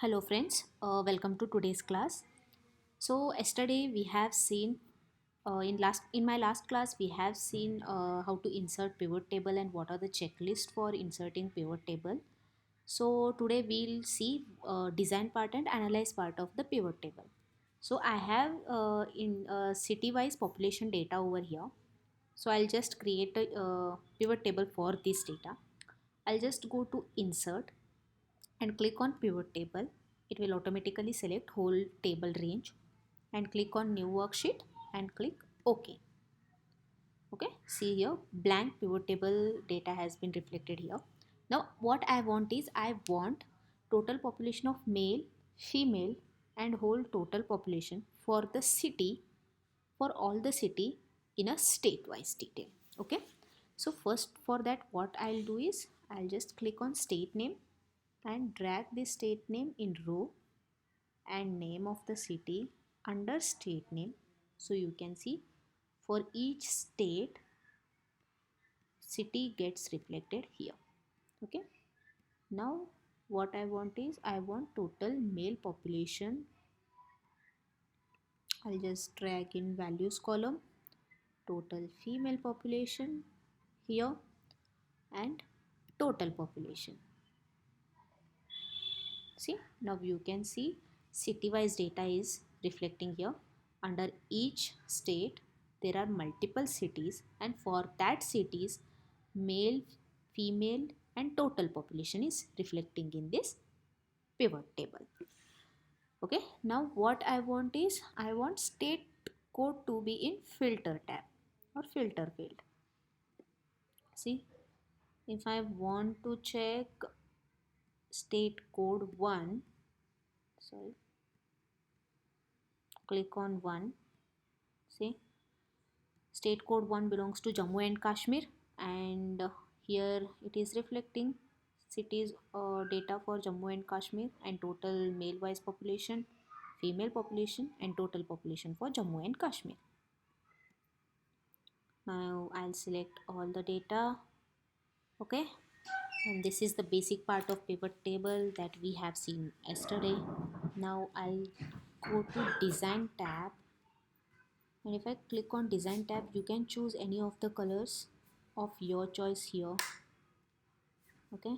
Hello friends, welcome to today's class. So yesterday we have seen in my last class we have seen how to insert pivot table and what are the checklist for inserting pivot table. So today we'll see design part and analyze part of the pivot table. So I have in city-wise population data over here. So I'll just create a pivot table for this data. I'll just go to insert and click on pivot table. It will automatically select whole table range and click on new worksheet and click OK. Okay, see here blank pivot table data has been reflected here. Now what I want is I want total population of male, female and whole total population for the city, for all the city in a state wise detail. Okay, so first for that what I'll do is I'll just click on state name and drag this state name in row and name of the city under state name. So you can see for each state city gets reflected here. Okay, now what I want is I want total male population. I'll just drag in values column, total female population here and total population. See, now you can see city wise data is reflecting here. Under each state there are multiple cities and for that cities male, female and total population is reflecting in this pivot table. Okay, now what I want is I want state code to be in filter tab or filter field. See, if I want to check state code 1, sorry, click on 1. See, state code 1 belongs to Jammu and Kashmir and here it is reflecting cities data for Jammu and Kashmir and total male wise population, female population and total population for Jammu and Kashmir. Now I'll select all the data. Okay, and this is the basic part of pivot table that we have seen yesterday. Now I'll go to design tab and if I click on design tab you can choose any of the colors of your choice here. Okay,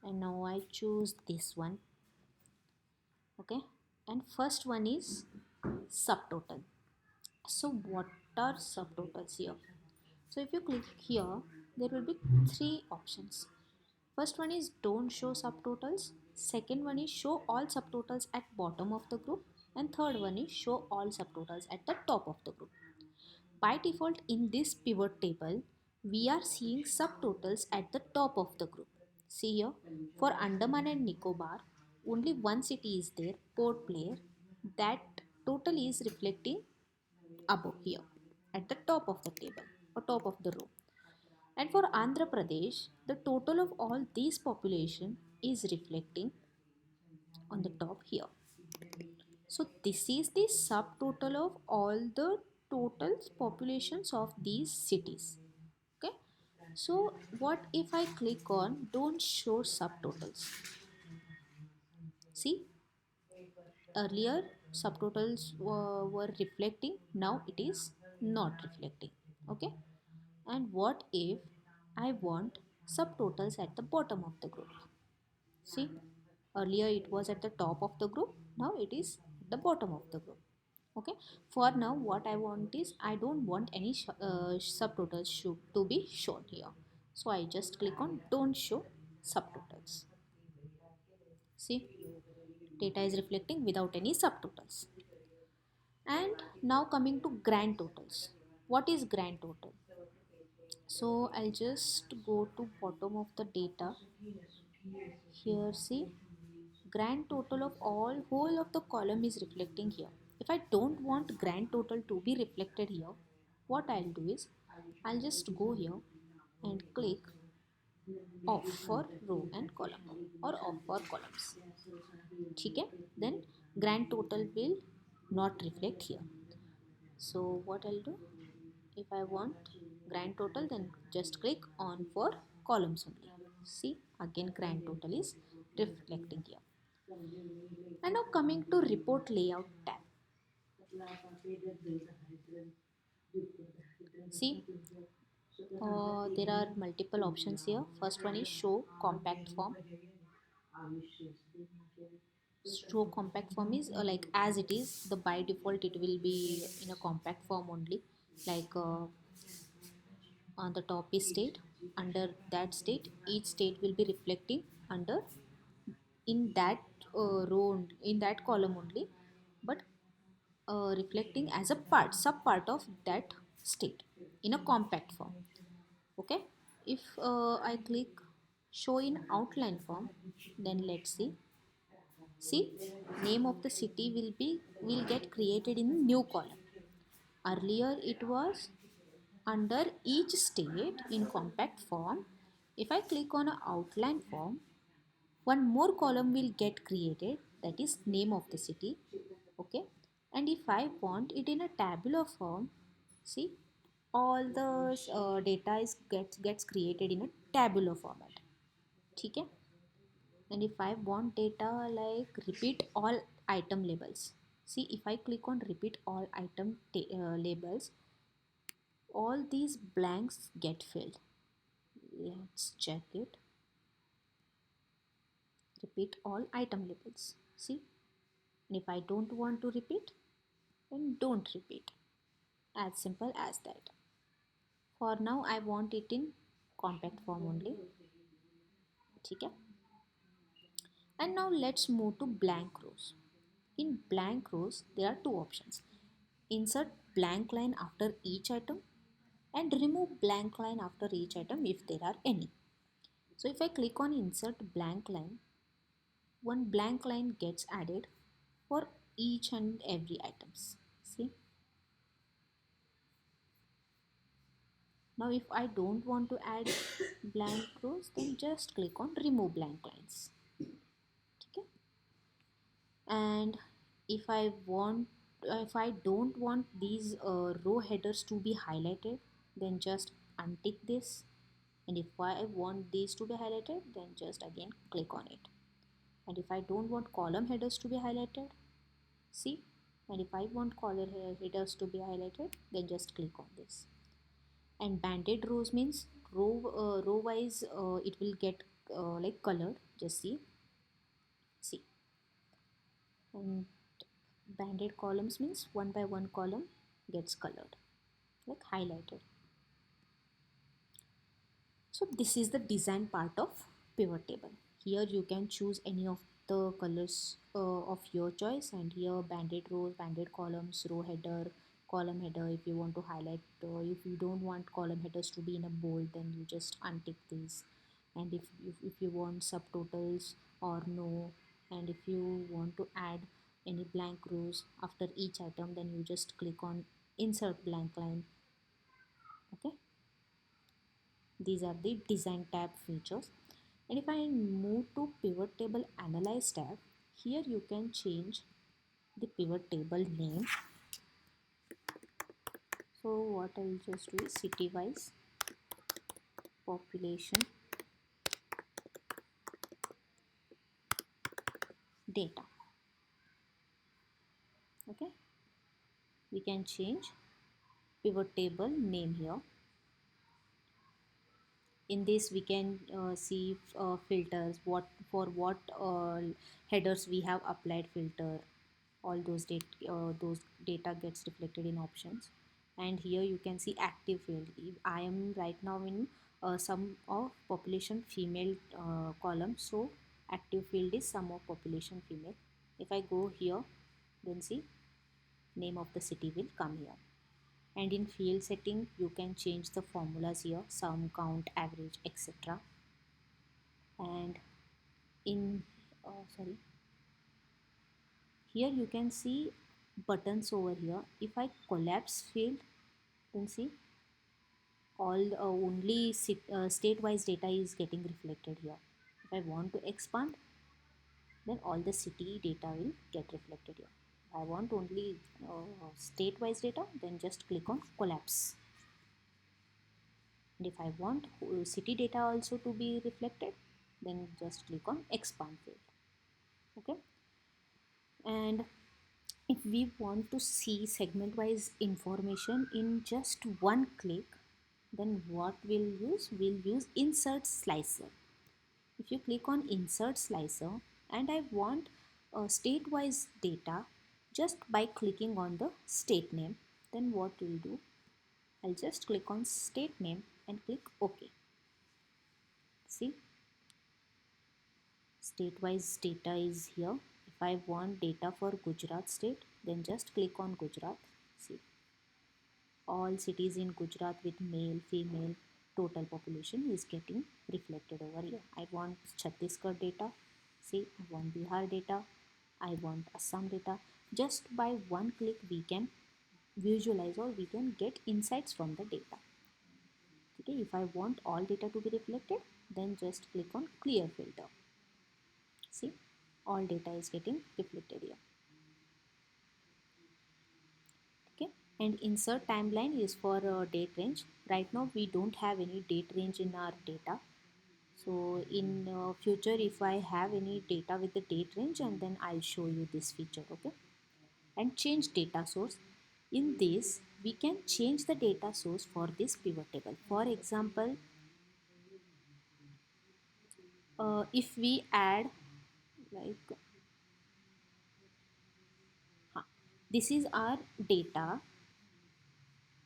and now I choose this one. Okay, and first one is subtotal. So what are subtotals here? So if you click here there will be three options. First one is don't show subtotals, second one is show all subtotals at bottom of the group and third one is show all subtotals at the top of the group. By default in this pivot table, we are seeing subtotals at the top of the group. See here, for Andaman and Nicobar, only one city is there, Port Blair. That total is reflecting above here, at the top of the table or top of the row. And for Andhra Pradesh, the total of all these population is reflecting on the top here. So this is the subtotal of all the total populations of these cities. Okay. So what if I click on don't show subtotals? See, earlier subtotals were reflecting, now it is not reflecting. Okay. And what if I want subtotals at the bottom of the group? See, earlier it was at the top of the group, now it is at the bottom of the group. Okay, for now what I want is I don't want any subtotals to be shown here. So I just click on don't show subtotals. See, data is reflecting without any subtotals. And now coming to grand totals. What is grand total? So I'll just go to bottom of the data. Here see, grand total of all whole of the column is reflecting here. If I don't want grand total to be reflected here, what I'll do is I'll just go here and click off for row and column or off for columns. Okay, then grand total will not reflect here. So what I'll do, if I want grand total then just click on for columns only. See, again grand total is reflecting here. And now coming to report layout tab. See, there are multiple options here. First one is show compact form. Show compact form is like as it is, the by default it will be in a compact form only. Like on the top is state, under that state each state will be reflecting under in that row, in that column only, but reflecting as a part sub part of that state in a compact form. Okay, if I click show in outline form, then let's see, name of the city will get created in new column. Earlier it was under each state in compact form. If I click on a outline form, one more column will get created, that is name of the city. Okay, and if I want it in a tabular form, see, all the data is gets created in a tabular format. ठीक है. And if I want data like repeat all item labels, see, if I click on repeat all item labels, all these blanks get filled. Let's check it. Repeat all item labels, see. And if I don't want to repeat, then don't repeat. As simple as that. For now I want it in compact form only. ठीक है. And now let's move to blank rows. In blank rows, there are two options. Insert blank line after each item and remove blank line after each item if there are any. So if I click on insert blank line, one blank line gets added for each and every items. See? Now if I don't want to add blank rows, then just click on remove blank lines. Okay? And if I don't want these row headers to be highlighted, then just untick this. And if I want these to be highlighted, then just again click on it. And if I don't want column headers to be highlighted, see, and if I want column headers to be highlighted, then just click on this. And banded rows means row wise it will get like colored. Just see. And banded columns means one by one column gets colored, like highlighted. So this is the design part of pivot table. Here you can choose any of the colors of your choice, and here banded rows, banded columns, row header, column header. If you want to highlight, if you don't want column headers to be in a bold, then you just untick these. And if you want subtotals or no, and if you want to add any blank rows after each item, then you just click on insert blank line. Okay, these are the design tab features. And if I move to pivot table analyze tab, here you can change the pivot table name. So what I'll just do is city wise population data. Okay, we can change pivot table name here. In this we can see filters, what for what headers we have applied filter. All those data gets reflected in options. And here you can see active field. I am right now in sum of population female column, so active field is sum of population female. If I go here, then see, name of the city will come here. And in field setting you can change the formulas here, sum, count, average, etc. And in sorry, here you can see buttons over here. If I collapse field, then see, all only state wise data is getting reflected here. If I want to expand, then all the city data will get reflected here. If I want only state wise data, then just click on collapse. And if I want city data also to be reflected, then just click on expand field. Okay, and if we want to see segment wise information in just one click, then what we'll use insert slicer. If you click on insert slicer and I want state wise data just by clicking on the state name, then what we'll do, I'll just click on state name and click OK. See, state wise data is here. If I want data for Gujarat state, then just click on Gujarat. See, all cities in Gujarat with male, female, total population is getting reflected over here. I want Chhattisgarh data. See, I want Bihar data. I want Assam data. Just by one click, we can visualize or we can get insights from the data. Okay, if I want all data to be reflected, then just click on clear filter. See, all data is getting reflected here. Okay, and insert timeline is for date range. Right now we don't have any date range in our data, so in future if I have any data with the date range, and then I'll show you this feature. Okay, and change data source. In this we can change the data source for this pivot table. For example, if we add like this is our data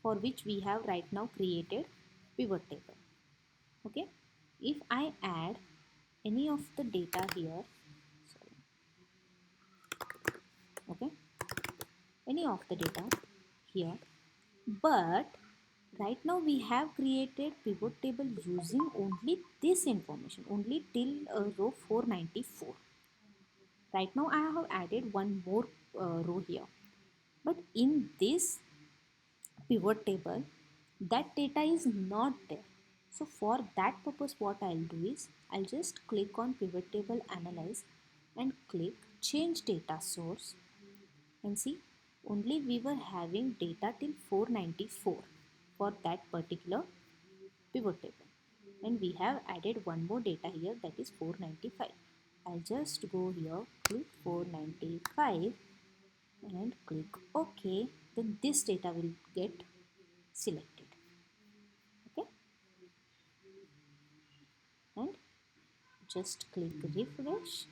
for which we have right now created pivot table. Okay, if I add any of the data here, sorry, okay, any of the data here, but right now we have created pivot table using only this information, only till row 494. Right now I have added one more row here, but in this pivot table that data is not there. So for that purpose what I'll do is I'll just click on pivot table analyze and click change data source, and see, only we were having data till 494 for that particular pivot table, and we have added one more data here, that is 495. I'll just go here, click 495 and click OK. Then this data will get selected. Okay, and just click refresh,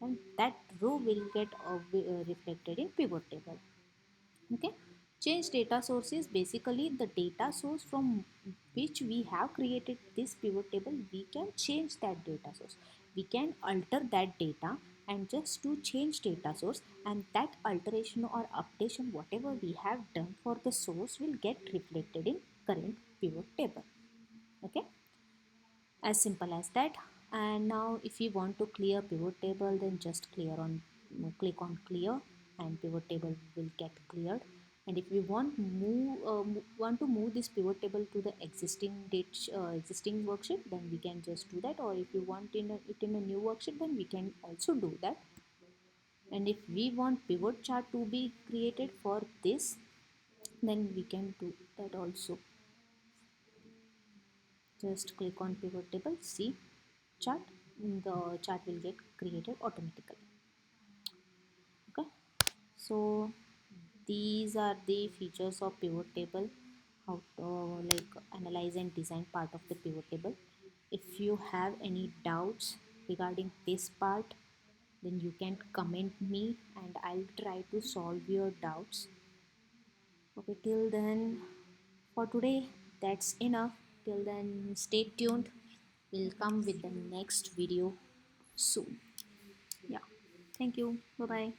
and that row will get reflected in pivot table. Okay, change data source is basically the data source from which we have created this pivot table. We can change that data source, we can alter that data, and just to change data source, and that alteration or updation whatever we have done for the source will get reflected in current pivot table. Okay, as simple as that. And now if you want to clear pivot table, then just click on clear, and pivot table will get cleared. And if we want to move this pivot table to the existing worksheet, then we can just do that, or if you want it in a new worksheet, then we can also do that. And if we want pivot chart to be created for this, then we can do that also. Just click on pivot table, see chart, the chart will get created automatically. Okay, so these are the features of pivot table, how to like analyze and design part of the pivot table. If you have any doubts regarding this part, then you can comment me and I'll try to solve your doubts. Okay, till then, for today that's enough. Till then, stay tuned, we'll come with the next video soon. Yeah, thank you, bye bye.